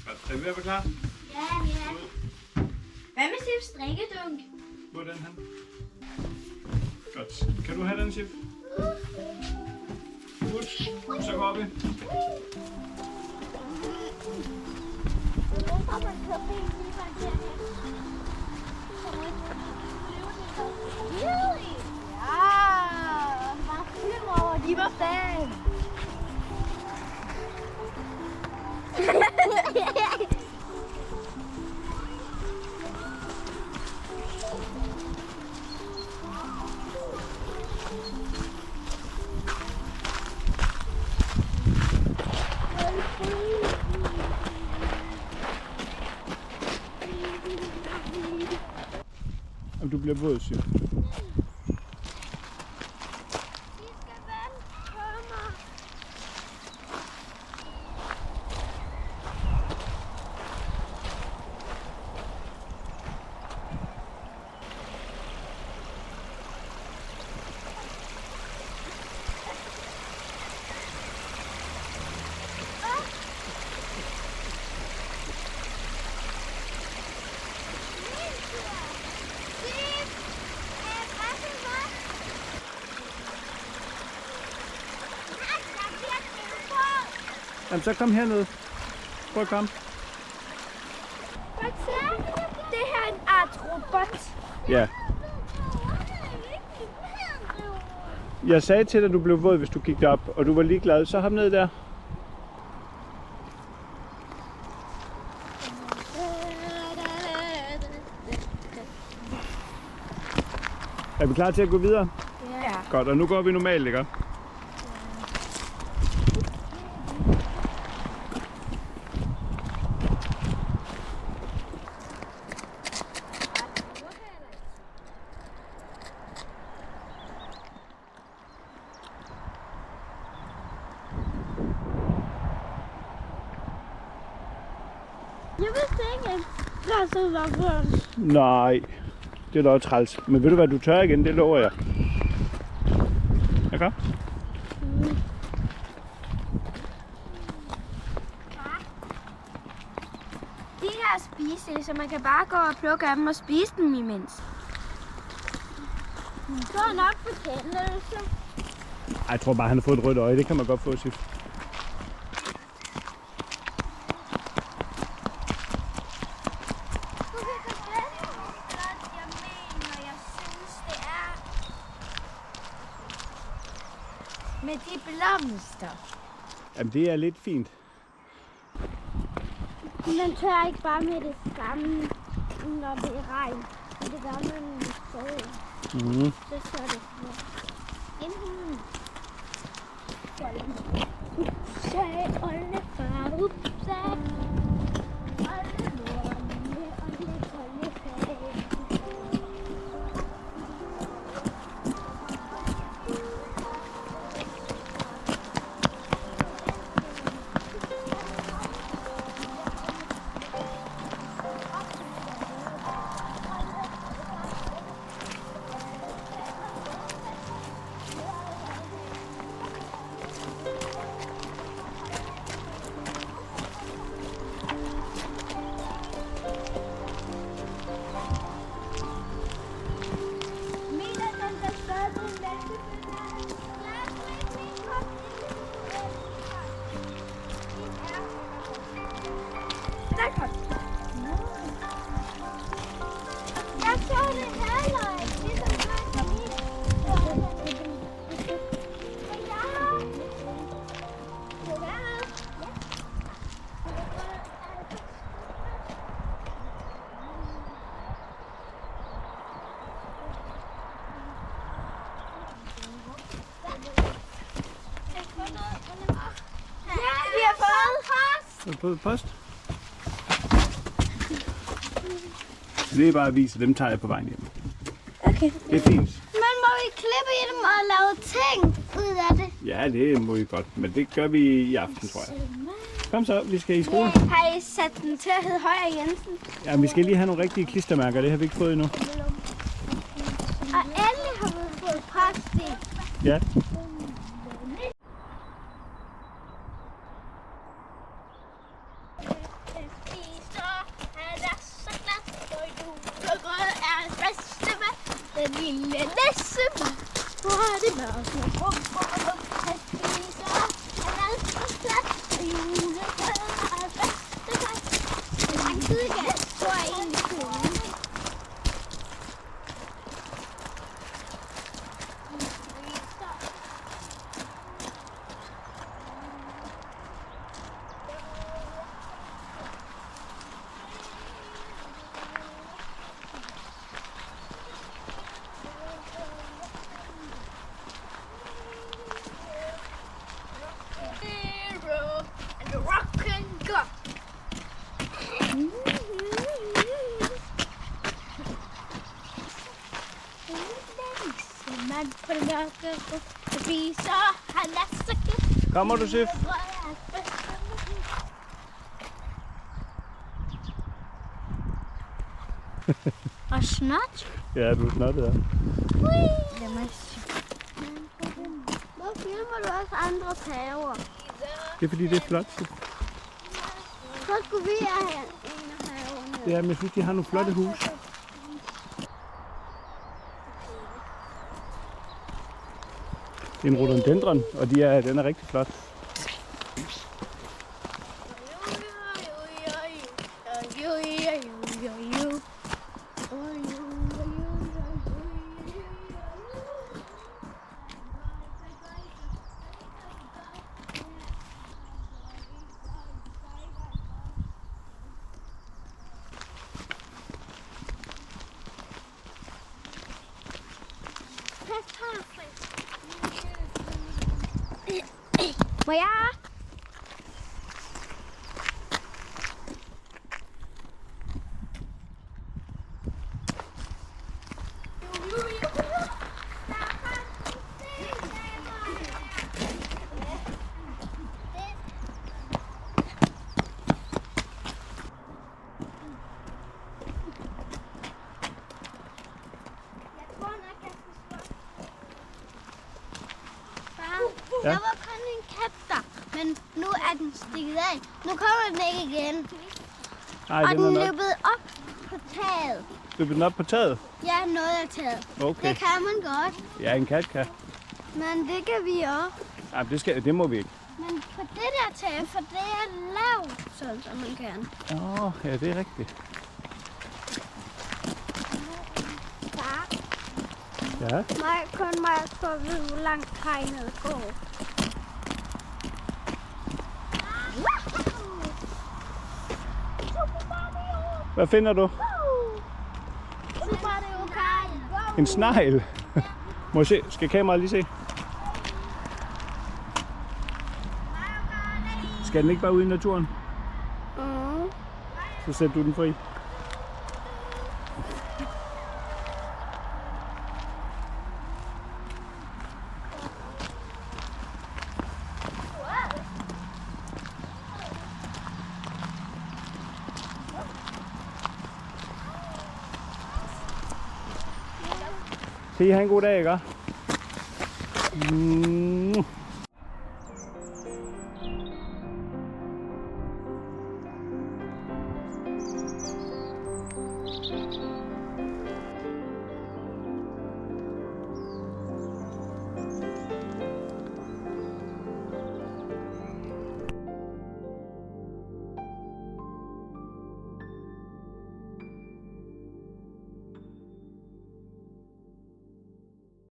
Er vi ved at være klar? Ja, vi er. Hvad med Sifs drikkedunk? Hvor er den hen? Godt. Kan du have den, Sif? Godt. Så går vi. De var fan. Om du bliver våd, Sif. Jamen, så kom herned. Prøv at komme. Det her er en art robot. Ja. Jeg sagde til dig, at du blev våd, hvis du gik derop, og du var ligeglad. Så hop ned der. Er vi klar til at gå videre? Ja. Godt, og nu går vi normalt, ikke? Jeg vidste ikke, at græsset var grønt. Nej, det er da også træls. Men ved du hvad, du tør igen, det lover jeg. Okay? De her spise, så man kan bare gå og plukke af dem og spise dem imens. Du har nok bekendelse. Ej, jeg tror bare, han har fået et rødt øje. Det kan man godt få, Sif. Med de blomster. Jamen, det er lidt fint. Man tør ikke bare med det samme, når det er regn. Det gør man med sol. Så er det inden. Upsa, oldefar, upsa. Oldemor, oldefar. Har du fået post? Det er bare at vise, dem tager jeg på vejen hjem. Okay. Det er fint. Men må vi klippe i dem og lave ting ud af det? Ja, det må vi godt, men det gør vi i aften, tror jeg. Kom så, vi skal i skole. Yeah. Har I sat den til at hedde Højer Jensen? Ja, vi skal lige have nogle rigtige klistermærker, det har vi ikke fået endnu. Og endelig har vi fået post i. Ja. Den lille nissemand. Hvor er det mørkt, når rumper han spiser. Han er altid plat, og juletræet er bedste gang. Hvor lang tid igen, tror jeg egentlig kunne. Kommer du, Sif? Og snot. Ja, du er snottet, ja. Hvor filmer du også andres haver? Det er fordi, det er flot. Så skulle vi have en af haverne. Ja, men jeg synes, de har nogle flotte huse. Det er en rhododendron, og den er rigtig flot. Må jeg? Ja. Der var kun en kat der, men nu er den stikket af. Nu kommer den ikke igen. Nej, Og den er nok løbet op på taget. løbet den op på taget. Ja, noget af taget. Okay. Det kan man godt, Ja, en kat kan. men det kan vi også. Nej, det må vi ikke. Men på det der tag, for det er lavt, sådan som man kan. Ja, det er rigtigt. Far, Ja. kun mig for at vide, hvor langt hegnet går. Hvad finder du? Super Mario Kart. En snegl. Må jeg se? Skal kameraet lige se? Skal den ikke bare ud i naturen? Så sætter du den fri. Kan I have en god dag, ikke?